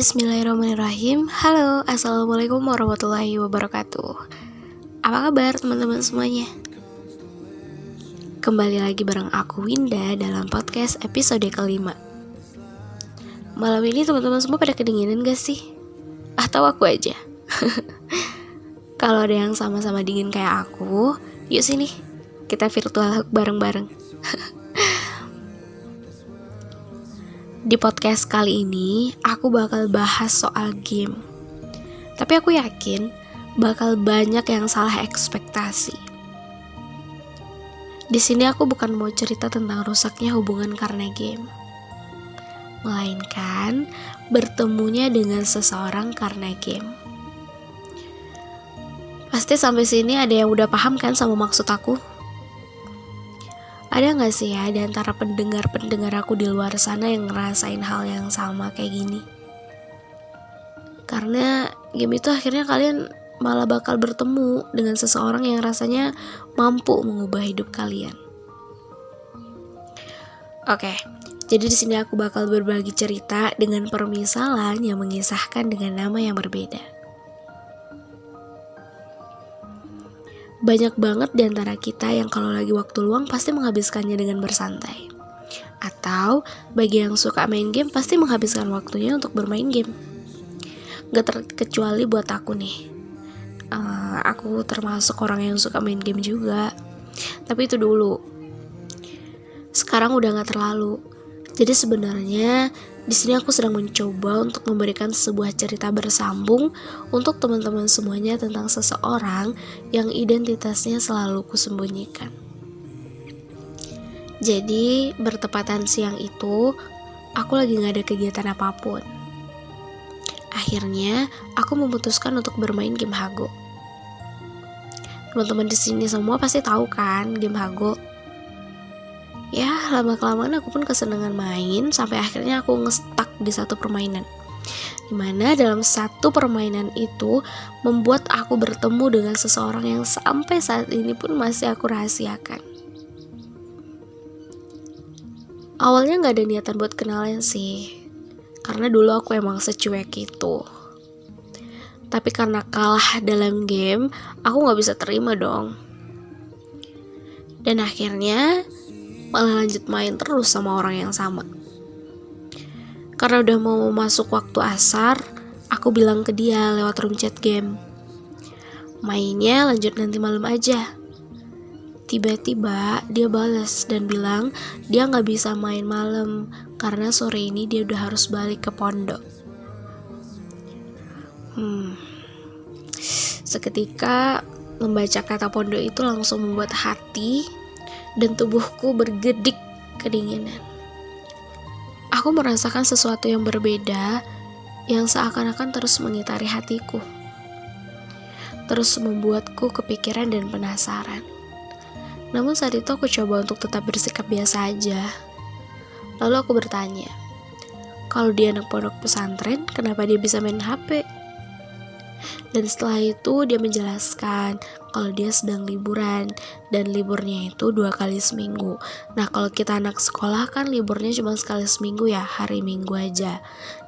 Bismillahirrahmanirrahim. Halo, assalamualaikum warahmatullahi wabarakatuh. Apa kabar teman-teman semuanya? Kembali lagi bareng aku Winda dalam podcast episode kelima. Malam ini teman-teman semua pada kedinginan gak sih? Atau aku aja? Kalau ada yang sama-sama dingin kayak aku, yuk sini kita virtual bareng-bareng. Di podcast kali ini, aku bakal bahas soal game. Tapi aku yakin bakal banyak yang salah ekspektasi. Di sini aku bukan mau cerita tentang rusaknya hubungan karena game, melainkan bertemunya dengan seseorang karena game. Pasti sampai sini ada yang udah paham kan sama maksud aku? Ada gak sih ya di antara pendengar-pendengar aku di luar sana yang ngerasain hal yang sama kayak gini? Karena game itu akhirnya kalian malah bakal bertemu dengan seseorang yang rasanya mampu mengubah hidup kalian. Oke, jadi di sini aku bakal berbagi cerita dengan permisalan yang mengisahkan dengan nama yang berbeda. Banyak banget di antara kita yang kalau lagi waktu luang pasti menghabiskannya dengan bersantai. Atau bagi yang suka main game pasti menghabiskan waktunya untuk bermain game. Gak terkecuali buat aku nih. Aku termasuk orang yang suka main game juga. Tapi itu dulu. Sekarang udah gak terlalu. Jadi sebenarnya di sini aku sedang mencoba untuk memberikan sebuah cerita bersambung untuk teman-teman semuanya tentang seseorang yang identitasnya selalu kusembunyikan. Jadi bertepatan siang itu, aku lagi gak ada kegiatan apapun. Akhirnya aku memutuskan untuk bermain game Hago. Teman-teman di sini semua pasti tahu kan game Hago. Ya, lama-kelamaan aku pun kesenangan main sampai akhirnya aku nge-stuck di satu permainan. Dimana dalam satu permainan itu membuat aku bertemu dengan seseorang yang sampai saat ini pun masih aku rahasiakan. Awalnya gak ada niatan buat kenalan sih, karena dulu aku emang secuek itu. Tapi karena kalah dalam game, aku gak bisa terima dong. Dan akhirnya malah lanjut main terus sama orang yang sama. Karena udah mau masuk waktu asar, aku bilang ke dia lewat room chat game, mainnya lanjut nanti malam aja. Tiba-tiba dia balas dan bilang dia gak bisa main malam karena sore ini dia udah harus balik ke pondok. Seketika membaca kata pondok itu langsung membuat hati dan tubuhku bergedik kedinginan. Aku merasakan sesuatu yang berbeda yang seakan-akan terus mengitari hatiku, terus membuatku kepikiran dan penasaran. Namun saat itu aku coba untuk tetap bersikap biasa aja. Lalu aku bertanya, kalau dia anak pondok pesantren, kenapa dia bisa main HP? Dan setelah itu dia menjelaskan kalau dia sedang liburan dan liburnya itu 2 kali seminggu. Nah kalau kita anak sekolah kan liburnya cuma sekali seminggu ya, hari Minggu aja.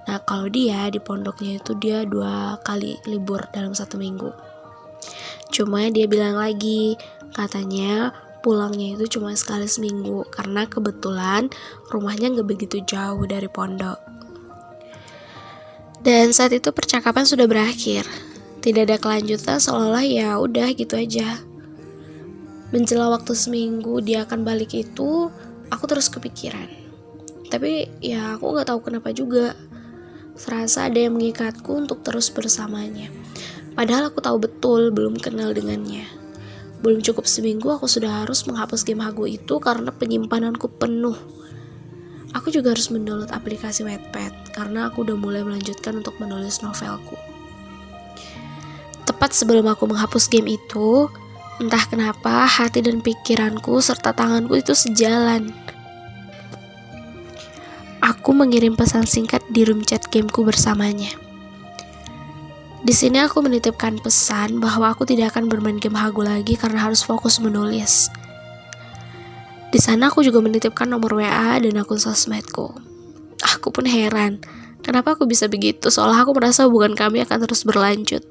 Nah kalau dia di pondoknya itu dia 2 kali libur dalam 1 minggu. Cuma dia bilang lagi, katanya pulangnya itu cuma sekali seminggu karena kebetulan rumahnya gak begitu jauh dari pondok. Dan saat itu percakapan sudah berakhir. Tidak ada kelanjutan, seolah-olah ya udah gitu aja. Menjelang waktu seminggu dia akan balik itu, aku terus kepikiran. Tapi ya aku gak tahu kenapa juga. Serasa ada yang mengikatku untuk terus bersamanya. Padahal aku tahu betul belum kenal dengannya. Belum cukup seminggu aku sudah harus menghapus game Hago itu karena penyimpananku penuh. Aku juga harus mendownload aplikasi Wattpad karena aku udah mulai melanjutkan untuk menulis novelku. Tepat sebelum aku menghapus game itu, entah kenapa hati dan pikiranku serta tanganku itu sejalan. Aku mengirim pesan singkat di room chat gameku bersamanya. Di sini aku menitipkan pesan bahwa aku tidak akan bermain game Hago lagi karena harus fokus menulis. Di sana aku juga menitipkan nomor WA dan akun sosmedku. Aku pun heran, Kenapa aku bisa begitu? Seolah aku merasa hubungan kami akan terus berlanjut.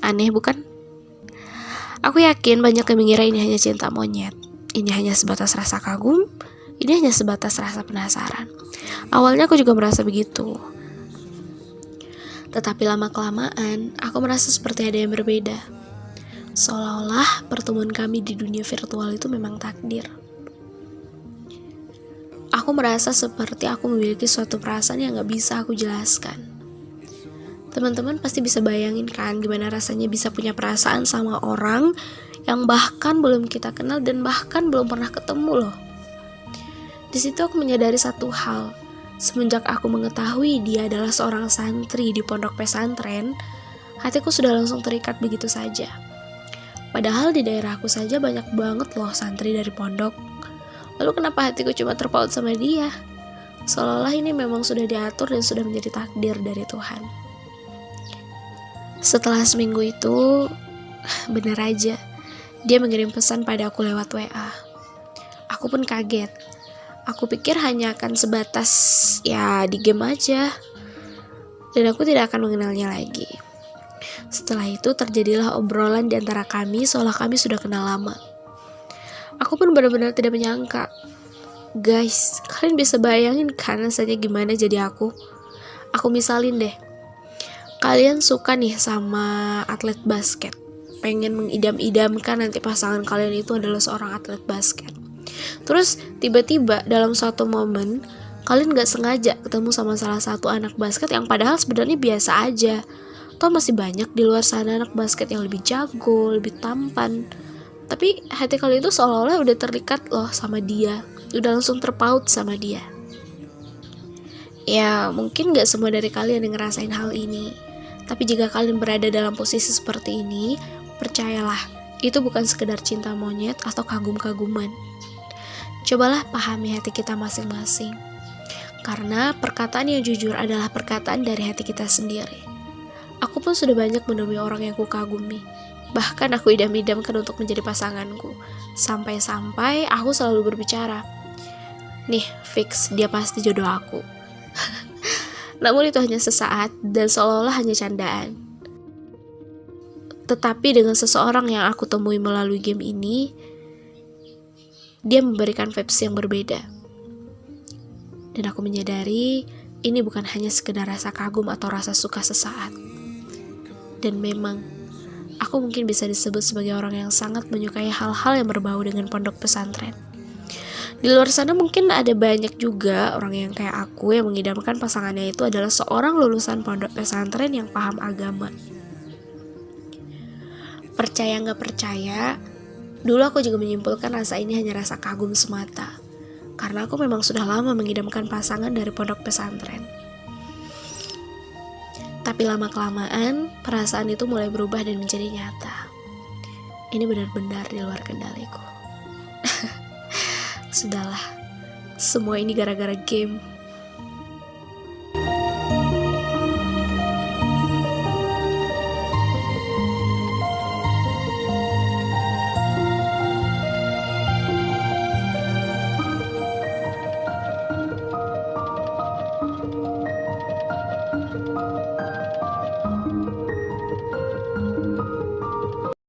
Aneh bukan? Aku yakin banyak yang mengira ini hanya cinta monyet. Ini hanya sebatas rasa kagum. Ini hanya sebatas rasa penasaran. Awalnya aku juga merasa begitu. Tetapi lama-kelamaan, aku merasa seperti ada yang berbeda. Seolah-olah pertemuan kami di dunia virtual itu memang takdir. Aku merasa seperti aku memiliki suatu perasaan yang gak bisa aku jelaskan. Teman-teman pasti bisa bayangin kan gimana rasanya bisa punya perasaan sama orang yang bahkan belum kita kenal dan bahkan belum pernah ketemu loh. Di situ aku menyadari satu hal. Semenjak aku mengetahui dia adalah seorang santri di pondok pesantren, hatiku sudah langsung terikat begitu saja. Padahal di daerahku saja banyak banget loh santri dari pondok. Lalu kenapa hatiku cuma terpaut sama dia? Seolah-olah ini memang sudah diatur dan sudah menjadi takdir dari Tuhan. Setelah seminggu itu, bener aja, dia mengirim pesan pada aku lewat WA. Aku pun kaget. Aku pikir hanya akan sebatas ya di game aja. Dan aku tidak akan mengenalnya lagi. Setelah itu terjadilah obrolan di antara kami seolah kami sudah kenal lama. Aku pun benar-benar tidak menyangka. Guys, kalian bisa bayangin kan rasanya gimana jadi aku? Aku misalin deh. Kalian suka nih sama atlet basket. Pengen mengidam-idamkan nanti pasangan kalian itu adalah seorang atlet basket. Terus tiba-tiba dalam suatu momen kalian gak sengaja ketemu sama salah satu anak basket yang padahal sebenarnya biasa aja. Toh masih banyak di luar sana anak basket yang lebih jago, lebih tampan. Tapi hati kalian itu seolah-olah udah terikat loh sama dia. Udah langsung terpaut sama dia. Ya mungkin gak semua dari kalian yang ngerasain hal ini. Tapi jika kalian berada dalam posisi seperti ini, percayalah, itu bukan sekedar cinta monyet atau kagum-kaguman. Cobalah pahami hati kita masing-masing. Karena perkataan yang jujur adalah perkataan dari hati kita sendiri. Aku pun sudah banyak menemui orang yang kukagumi. Bahkan aku idam-idamkan untuk menjadi pasanganku. Sampai-sampai aku selalu berbicara, nih, fix, dia pasti jodoh aku. Namun itu hanya sesaat dan seolah-olah hanya candaan. Tetapi dengan seseorang yang aku temui melalui game ini, dia memberikan vibes yang berbeda. Dan aku menyadari ini bukan hanya sekedar rasa kagum atau rasa suka sesaat. Dan memang, aku mungkin bisa disebut sebagai orang yang sangat menyukai hal-hal yang berbau dengan pondok pesantren. Di luar sana mungkin ada banyak juga orang yang kayak aku yang mengidamkan pasangannya itu adalah seorang lulusan pondok pesantren yang paham agama. Percaya gak percaya, dulu aku juga menyimpulkan rasa ini hanya rasa kagum semata. Karena aku memang sudah lama mengidamkan pasangan dari pondok pesantren. Tapi lama-kelamaan, perasaan itu mulai berubah dan menjadi nyata. Ini benar-benar di luar kendaliku. Sudahlah, semua ini gara-gara game.